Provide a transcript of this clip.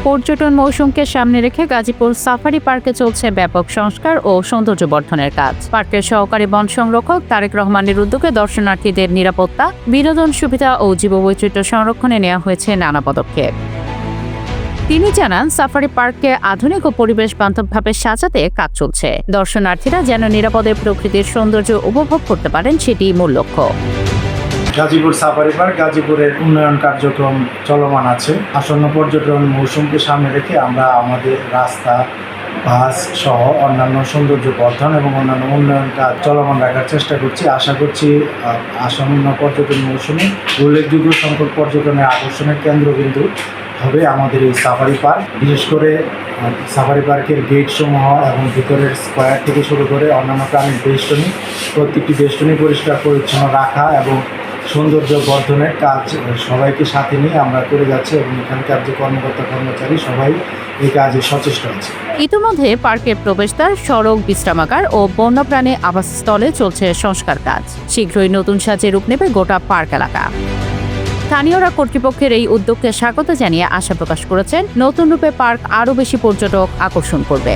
পর্যটন মৌসুমকে সামনে রেখে গাজীপুর সাফারি পার্কে চলছে ব্যাপক সংস্কার ও সৌন্দর্য বর্ধনের কাজ। পার্কের সহকারী বন সংরক্ষক তারেক রহমানের উদ্যোগে দর্শনার্থীদের নিরাপত্তা, বিনোদন সুবিধা ও জীববৈচিত্র্য সংরক্ষণে নেওয়া হয়েছে নানা পদক্ষেপ। তিনি জানান, সাফারি পার্ককে আধুনিক ও পরিবেশ বান্ধবভাবে সাজাতে কাজ চলছে। দর্শনার্থীরা যেন নিরাপদে প্রকৃতির সৌন্দর্য উপভোগ করতে পারেন, সেটিই মূল লক্ষ্য। গাজীপুর সাফারি পার্ক গাজীপুরের উন্নয়ন কার্যক্রম চলমান আছে। আসন্ন পর্যটন মৌসুমকে সামনে রেখে আমরা আমাদের রাস্তা, বাস সহ অন্যান্য সৌন্দর্য বর্ধন এবং অন্যান্য উন্নয়ন কাজ চলমান রাখার চেষ্টা করছি। আশা করছি আসন্ন পর্যটন মৌসুমে উল্লেখযোগ্য সংখ্যক পর্যটনের আকর্ষণের কেন্দ্রবিন্দু হবে আমাদের এই সাফারি পার্ক। বিশেষ করে সাফারি পার্কের গেট সমূহ এবং ভিতরের স্কোয়ার থেকে শুরু করে অন্যান্য প্রাণীর বেষ্টনী, প্রত্যেকটি বেষ্টনী পরিষ্কার পরিচ্ছন্ন রাখা এবং সৌন্দর্য বর্ধনের কাজ সবাইকে সাথে নিয়ে আমরা করে যাচ্ছি এবং এখানকার যে কর্মকর্তা কর্মচারী সবাই এই কাজে সচেষ্ট আছে। ইতিমধ্যে পার্কের প্রবেশদ্বার, সড়ক, বিশ্রামাগার ও বন্যপ্রাণী আবাসস্থলে চলছে সংস্কার কাজ। শীঘ্রই নতুন সাজে রূপ নেবে গোটা পার্ক এলাকা। স্থানীয়রা কর্তৃপক্ষের এই উদ্যোগকে স্বাগত জানিয়ে আশা প্রকাশ করেছেন, নতুন রূপে পার্ক আরও বেশি পর্যটক আকর্ষণ করবে।